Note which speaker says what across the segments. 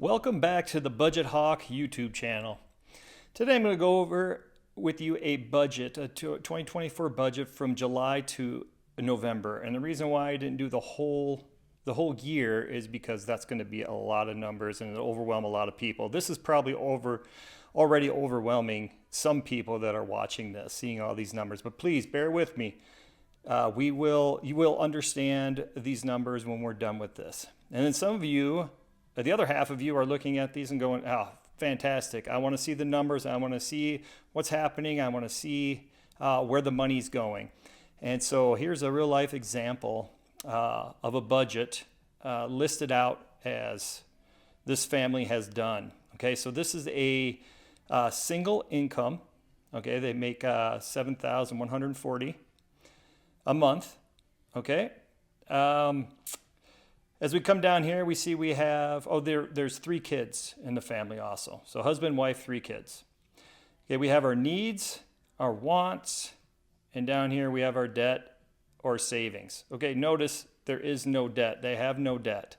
Speaker 1: Welcome back to the Budget Hawk YouTube channel. Today I'm going to go over with you a budget, a 2024 budget from July to November. And the reason why I didn't do the whole year is because that's going to be a lot of numbers and it'll overwhelm a lot of people. This is probably already overwhelming some people that are watching this, seeing all these numbers. But please bear with me. You will understand these numbers when we're done with this. And then some of you, the other half of you, are looking at these and going, oh, fantastic. I want to see the numbers. I want to see what's happening. I want to see where the money's going. And so here's a real life example of a budget listed out as this family has done. Okay, so this is a single income. Okay, they make $7,140 a month. Okay. As we come down here, we see we have, there's 3 kids in the family also. So husband, wife, 3 kids. Okay, we have our needs, our wants, and down here we have our debt or savings. Okay, notice there is no debt. They have no debt.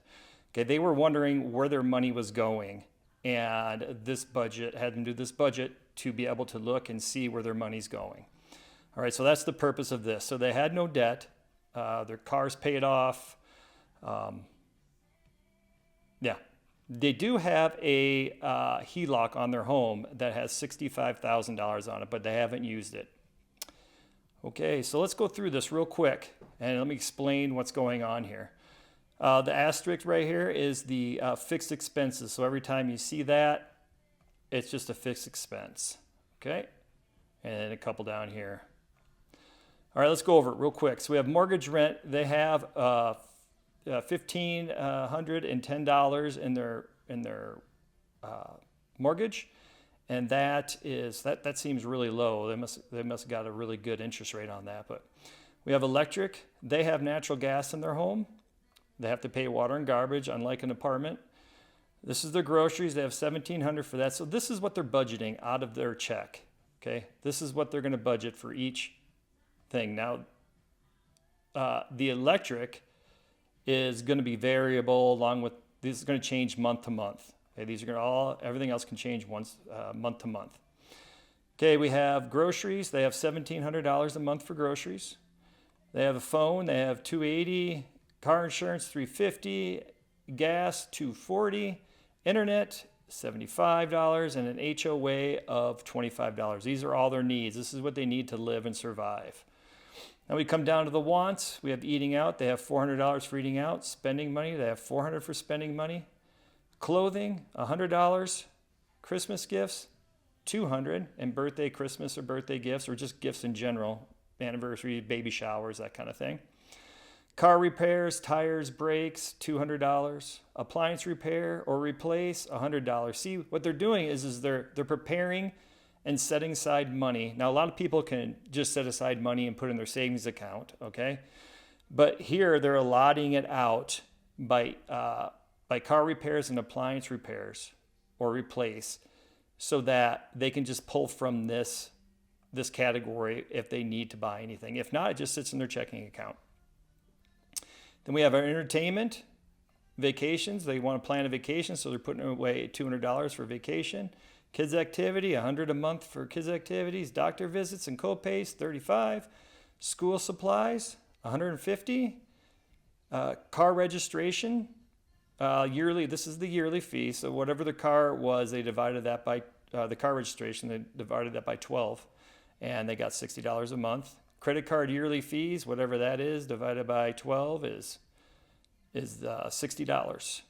Speaker 1: Okay, they were wondering where their money was going, and this budget had them do this budget to be able to look and see where their money's going. All right, so that's the purpose of this. So they had no debt. Their car's paid off. They do have a HELOC on their home that has $65,000 on it, but they haven't used it. Okay, so let's go through this real quick and let me explain what's going on here. The asterisk right here is the fixed expenses. So every time you see that, it's just a fixed expense. Okay, and a couple down here. All right, let's go over it real quick. So we have mortgage rent. They have $1,510 in their mortgage, and that seems really low. They must have got a really good interest rate on that. But we have electric. They have natural gas in their home. They have to pay water and garbage, unlike an apartment. This is their groceries. They have $1,700 for that. So this is what they're budgeting out of their check. Okay, this is what they're going to budget for each thing. Now, the electric is going to be variable, along with this is going to change month to month. Okay, these are going to everything else can change month to month. Okay, we have groceries. They have $1,700 a month for groceries. They have a phone. They have $280. Car insurance $350. Gas $240. Internet $75, and an HOA of $25. These are all their needs. This is what they need to live and survive. Now we come down to the wants. We have eating out. They have $400 for eating out. Spending money. They have $400 for spending money. Clothing, $100. Christmas gifts, $200. And birthday, Christmas, or birthday gifts, or just gifts in general, anniversary, baby showers, that kind of thing. Car repairs, tires, brakes, $200. Appliance repair or replace, $100. See, what they're doing is they're preparing and setting aside money. Now, a lot of people can just set aside money and put in their savings account, okay? But here they're allotting it out by car repairs and appliance repairs or replace, so that they can just pull from this category if they need to buy anything. If not, it just sits in their checking account. Then we have our entertainment, vacations. They want to plan a vacation, so they're putting away $200 for vacation. Kids activity, $100 a month for kids activities. Doctor visits and co-pays, $35. School supplies, $150. Car registration, yearly. This is the yearly fee. So whatever the car was, they divided that by the car registration. They divided that by 12, and they got $60 a month. Credit card yearly fees, whatever that is, divided by 12 is $60.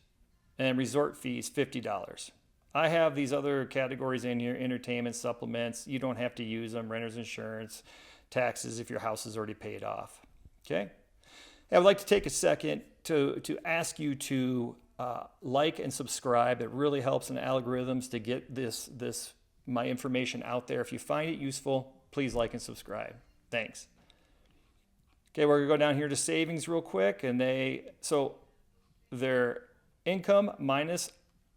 Speaker 1: And resort fees, $50. I have these other categories in here: entertainment, supplements. You don't have to use them. Renter's insurance, taxes if your house is already paid off. Okay? I would like to take a second to ask you to like and subscribe. It really helps in algorithms to get my information out there. If you find it useful, please like and subscribe. Thanks. Okay, we're going to go down here to savings real quick. And their income minus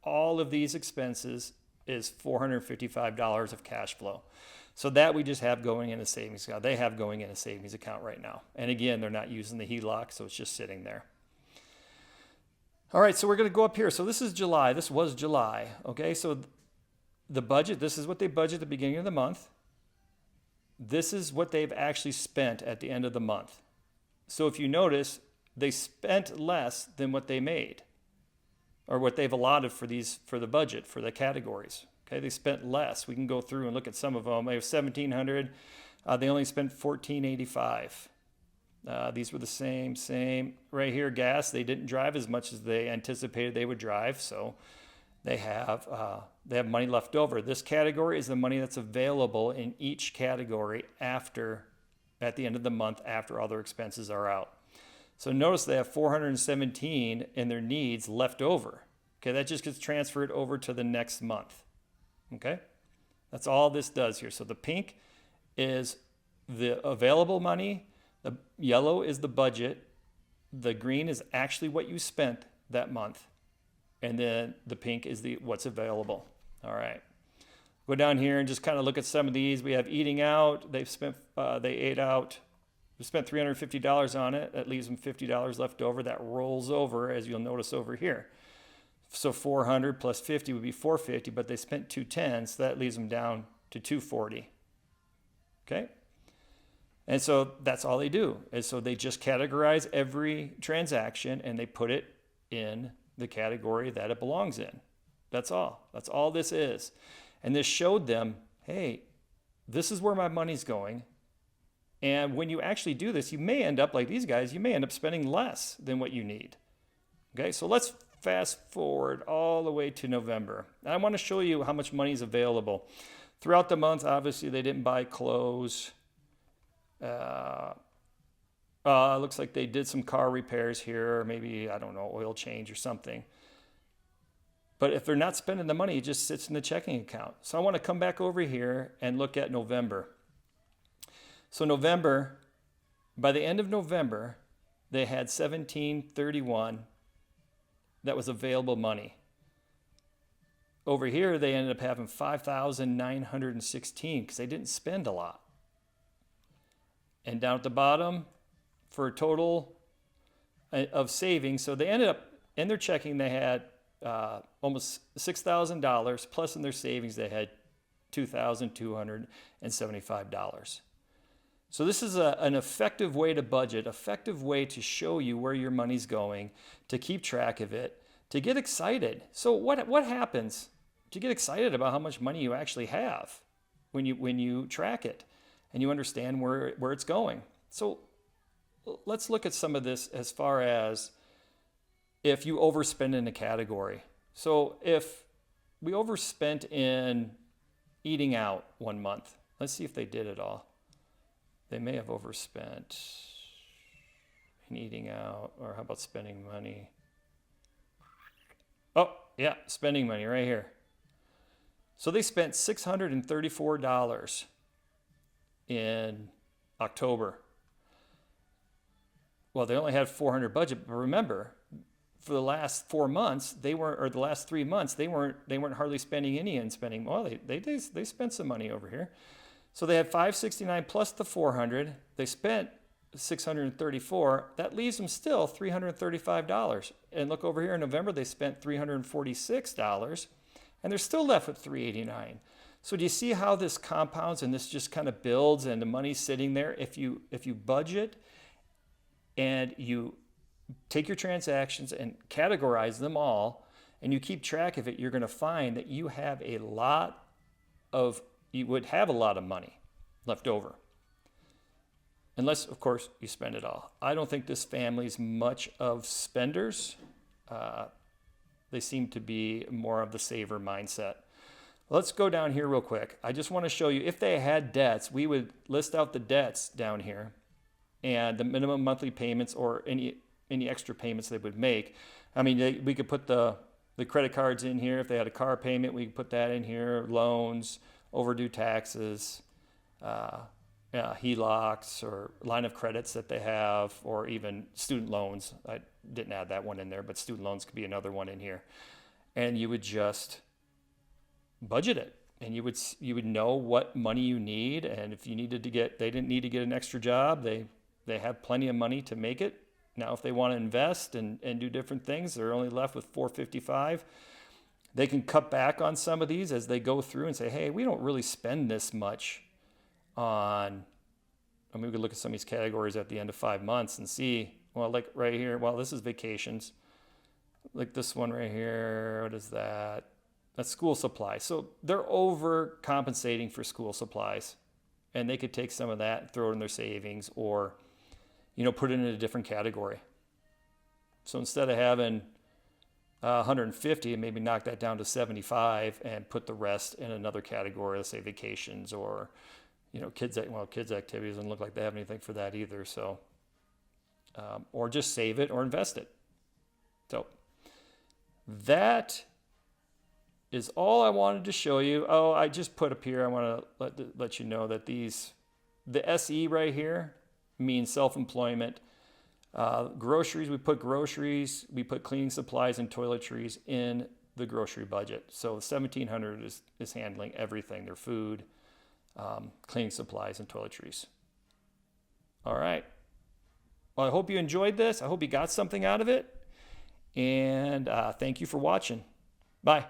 Speaker 1: all of these expenses is $455 of cash flow. So that we just have going in a savings account. They have going in a savings account right now. And again, they're not using the HELOC, so it's just sitting there. All right, so we're going to go up here. So this is July. This was July. Okay, so the budget, this is what they budget at the beginning of the month. This is what they've actually spent at the end of the month. So if you notice, they spent less than what they made, or what they've allotted for the budget, for the categories. Okay, they spent less. We can go through and look at some of them. They have 1,700. They only spent 1,485. These were the same. Right here, gas, they didn't drive as much as they anticipated they would drive, so they have money left over. This category is the money that's available in each category at the end of the month, after all their expenses are out. So notice they have 417 in their needs left over. Okay, that just gets transferred over to the next month. Okay, that's all this does here. So the pink is the available money. The yellow is the budget. The green is actually what you spent that month. And then the pink is what's available. All right. Go down here and just kind of look at some of these. We have eating out. They ate out. We spent $350 on it. That leaves them $50 left over. That rolls over, as you'll notice over here. So 400 plus 50 would be 450, but they spent 210, so that leaves them down to 240. Okay? And so that's all they do. And so they just categorize every transaction and they put it in the category that it belongs in. That's all. That's all this is. And this showed them, hey, this is where my money's going. And when you actually do this, you may end up like these guys, you may end up spending less than what you need. Okay, so let's fast forward all the way to November. And I want to show you how much money is available. Throughout the month, obviously, they didn't buy clothes. Looks like they did some car repairs here, or maybe, I don't know, oil change or something. But if they're not spending the money, it just sits in the checking account. So I want to come back over here and look at November. So November, by the end of November, they had $1,731 that was available money. Over here, they ended up having $5,916 because they didn't spend a lot. And down at the bottom, for a total of savings, so they ended up, in their checking, they had almost $6,000, plus in their savings, they had $2,275. So this is an effective way to budget, effective way to show you where your money's going, to keep track of it, to get excited. So what happens to get excited about how much money you actually have when you track it and you understand where it's going? So let's look at some of this as far as if you overspend in a category. So if we overspent in eating out one month, let's see if they did it all. They may have overspent in eating out, or how about spending money? Oh, yeah, spending money right here. So they spent $634 in October. Well, they only had $400 budget, but remember, for the last 4 months, the last 3 months, they weren't hardly spending any and spending. Well, they spent some money over here. So they had $569 plus the $400. They spent $634. That leaves them still $335. And look over here in November, they spent $346, and they're still left with $389. So do you see how this compounds and this just kind of builds and the money's sitting there? If you budget and you take your transactions and categorize them all, and you keep track of it, you're going to find that you would have a lot of money left over. Unless, of course, you spend it all. I don't think this family's much of spenders. They seem to be more of the saver mindset. Let's go down here real quick. I just want to show you, if they had debts, we would list out the debts down here and the minimum monthly payments or any extra payments they would make. I mean, we could put the credit cards in here. If they had a car payment, we could put that in here. Loans, overdue taxes, HELOCs or line of credits that they have, or even student loans. I didn't add that one in there, but student loans could be another one in here. And you would just budget it, and you would know what money you need. And if you needed to they didn't need to get an extra job, they have plenty of money to make it. Now, if they want to invest and do different things, they're only left with $455. They can cut back on some of these as they go through and say, hey, we don't really spend this much on, I mean, we could look at some of these categories at the end of 5 months and see, well, like right here, well, this is vacations. Like this one right here, what is that? That's school supplies. So they're overcompensating for school supplies. And they could take some of that and throw it in their savings, or, put it in a different category. So instead of having 150, maybe knock that down to 75 and put the rest in another category, let's say vacations, or kids activities. Doesn't look like they have anything for that either. So or just save it or invest it. So that is all I wanted to show you. Oh, I just put up here, I want to let you know that the SE right here means self-employment. Groceries, we put cleaning supplies and toiletries in the grocery budget. So 1,700 is handling everything, their food, cleaning supplies, and toiletries. All right. Well, I hope you enjoyed this. I hope you got something out of it. And thank you for watching. Bye.